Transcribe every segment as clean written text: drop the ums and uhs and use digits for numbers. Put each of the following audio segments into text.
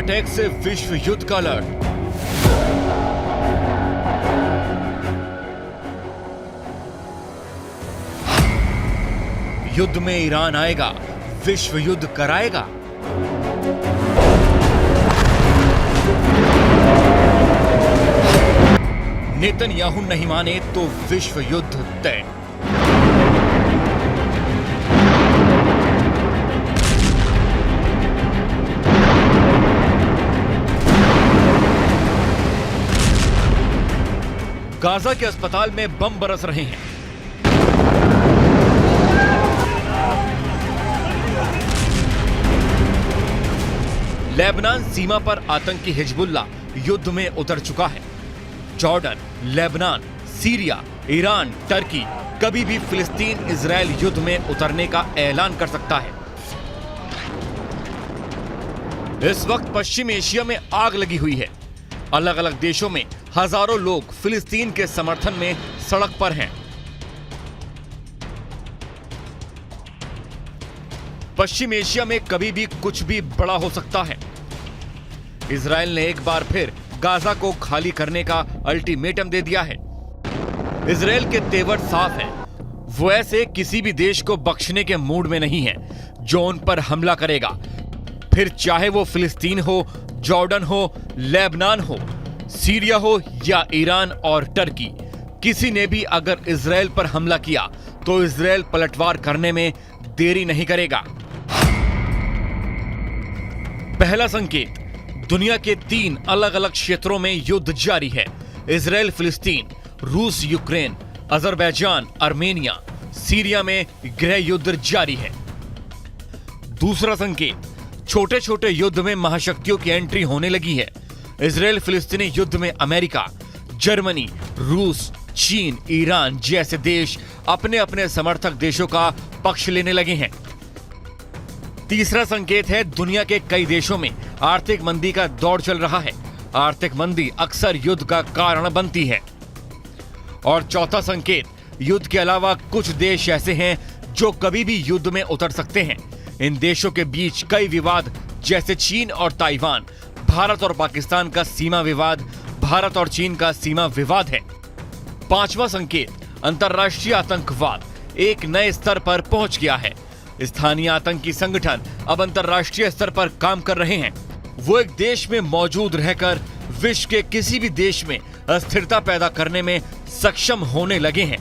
Attack से विश्व युद्ध का अलर्ट। युद्ध में ईरान आएगा, विश्व युद्ध कराएगा। नेतन्याहू नहीं माने तो विश्व युद्ध तय। गाजा के अस्पताल में बम बरस रहे हैं। लेबनान सीमा पर आतंकी हिजबुल्लाह युद्ध में उतर चुका है। Jordan, Lebanon, Syria, Iran, Turkey कभी भी फिलिस्तीन इजरायल युद्ध में उतरने का ऐलान कर सकता है। इस वक्त पश्चिम एशिया में आग लगी हुई है। अलग अलग देशों में हजारों लोग फिलिस्तीन के समर्थन में सड़क पर हैं। पश्चिम एशिया में कभी भी कुछ भी बड़ा हो सकता है। इजरायल ने एक बार फिर गाजा को खाली करने का अल्टीमेटम दे दिया है। इजरायल के तेवर साफ हैं। वो ऐसे किसी भी देश को बख्शने के मूड में नहीं है जो उन पर हमला करेगा, फिर चाहे वो फिलिस्तीन हो, जॉर्डन हो, लेबनान हो, सीरिया हो या ईरान और टर्की। किसी ने भी अगर इजरायल पर हमला किया तो इजरायल पलटवार करने में देरी नहीं करेगा। पहला संकेत, दुनिया के 3 अलग अलग क्षेत्रों में युद्ध जारी है। इजरायल फिलिस्तीन, रूस यूक्रेन, अजरबैजान आर्मेनिया, सीरिया में गृह युद्ध जारी है। दूसरा संकेत, छोटे छोटे युद्ध में महाशक्तियों की एंट्री होने लगी है। इजरायल फिलिस्तीनी युद्ध में अमेरिका, जर्मनी, रूस, चीन, ईरान जैसे देश अपने अपने समर्थक देशों का पक्ष लेने लगे हैं। तीसरा संकेत है, दुनिया के कई देशों में आर्थिक मंदी का दौर चल रहा है। आर्थिक मंदी अक्सर युद्ध का कारण बनती है। और चौथा संकेत, युद्ध के अलावा कुछ देश ऐसे हैं जो कभी भी युद्ध में उतर सकते हैं। इन देशों के बीच कई विवाद, जैसे चीन और ताइवान, भारत और पाकिस्तान का सीमा विवाद, भारत और चीन का सीमा विवाद है। पांचवा संकेत, अंतर्राष्ट्रीय आतंकवाद एक नए स्तर पर पहुंच गया है। स्थानीय आतंकी संगठन अब अंतर्राष्ट्रीय स्तर पर काम कर रहे हैं। वो एक देश में मौजूद रहकर विश्व के किसी भी देश में अस्थिरता पैदा करने में सक्षम होने लगे हैं।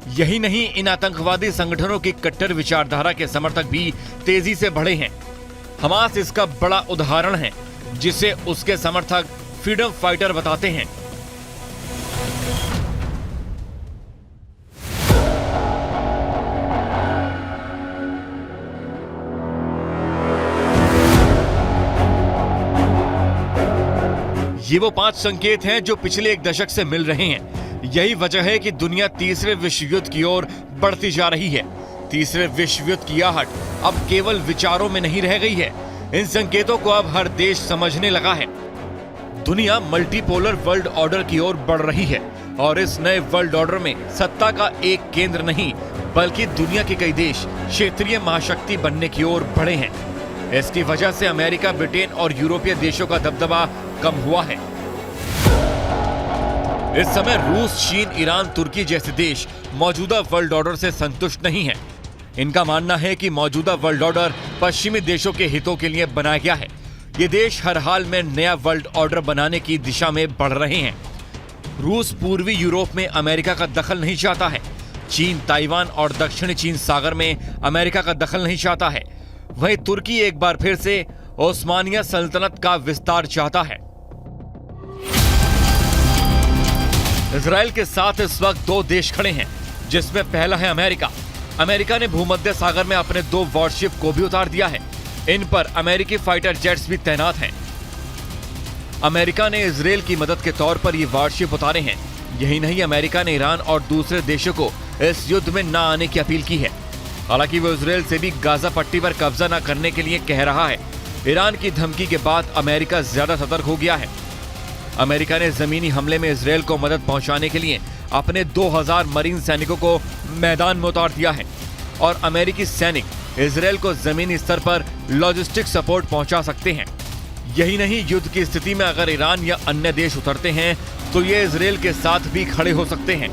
यही नहीं, इन आतंकवादी संगठनों की कट्टर विचारधारा के समर्थक भी तेजी से बढ़े हैं। हमास इसका बड़ा उदाहरण है, जिसे उसके समर्थक फ्रीडम फाइटर बताते हैं। ये वो 5 संकेत हैं जो पिछले 1 दशक से मिल रहे हैं। यही वजह है कि दुनिया तीसरे विश्व युद्ध की ओर बढ़ती जा रही है। तीसरे विश्व युद्ध की आहट अब केवल विचारों में नहीं रह गई है। इन संकेतों को अब हर देश समझने लगा है। दुनिया मल्टीपोलर वर्ल्ड ऑर्डर की ओर बढ़ रही है और इस नए वर्ल्ड ऑर्डर में सत्ता का एक केंद्र नहीं, बल्कि दुनिया के कई देश क्षेत्रीय महाशक्ति बनने की ओर बढ़े हैं। इसकी वजह से अमेरिका, ब्रिटेन और यूरोपीय देशों का दबदबा कम हुआ है। इस समय रूस, चीन, ईरान, तुर्की जैसे देश मौजूदा वर्ल्ड ऑर्डर से संतुष्ट नहीं हैं। इनका मानना है कि मौजूदा वर्ल्ड ऑर्डर पश्चिमी देशों के हितों के लिए बनाया गया है। ये देश हर हाल में नया वर्ल्ड ऑर्डर बनाने की दिशा में बढ़ रहे हैं। रूस पूर्वी यूरोप में अमेरिका का दखल नहीं चाहता है। चीन ताइवान और दक्षिणी चीन सागर में अमेरिका का दखल नहीं चाहता है। वहीं तुर्की एक बार फिर से ओस्मानिया सल्तनत का विस्तार चाहता है। इजरायल के साथ इस वक्त 2 देश खड़े हैं, जिसमें पहला है अमेरिका। अमेरिका ने भूमध्य सागर में अपने 2 वॉरशिप को भी उतार दिया है। इन पर अमेरिकी फाइटर जेट्स भी तैनात हैं। अमेरिका ने इजरायल की मदद के तौर पर ये वॉरशिप उतारे हैं। यही नहीं, अमेरिका ने ईरान और दूसरे देशों को इस युद्ध में न आने की अपील की है। हालांकि वो इजरायल से भी गाजा पट्टी पर कब्जा न करने के लिए कह रहा है। ईरान की धमकी के बाद अमेरिका ज्यादा सतर्क हो गया है। अमेरिका ने जमीनी हमले में इजरायल को मदद पहुंचाने के लिए अपने 2000 मरीन सैनिकों को मैदान में उतार दिया है और अमेरिकी सैनिक इजरायल को जमीनी स्तर पर लॉजिस्टिक सपोर्ट पहुंचा सकते हैं। यही नहीं, युद्ध की स्थिति में अगर ईरान या अन्य देश उतरते हैं तो ये इजराइल के साथ भी खड़े हो सकते हैं।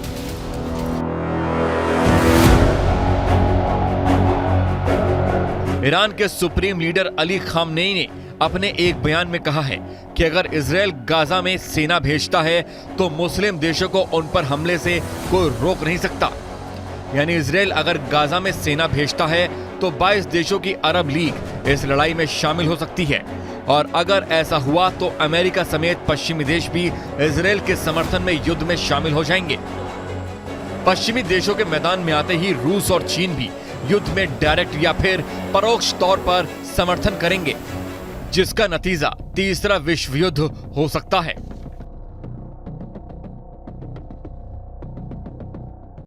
ईरान के सुप्रीम लीडर अली खामनेई ने अपने एक बयान में कहा है कि अगर इजराइल गाजा में सेना भेजता है तो मुस्लिम देशों को उन पर हमले से कोई रोक नहीं सकता। यानी इजराइल अगर गाजा में सेना भेजता है तो 22 देशों की अरब लीग इस लड़ाई में शामिल हो सकती है, और अगर ऐसा हुआ तो अमेरिका समेत पश्चिमी देश भी इजराइल के समर्थन में युद्ध में शामिल हो जाएंगे। पश्चिमी देशों के मैदान में आते ही रूस और चीन भी युद्ध में डायरेक्ट या फिर परोक्ष तौर पर समर्थन करेंगे, जिसका नतीजा तीसरा विश्व युद्ध हो सकता है।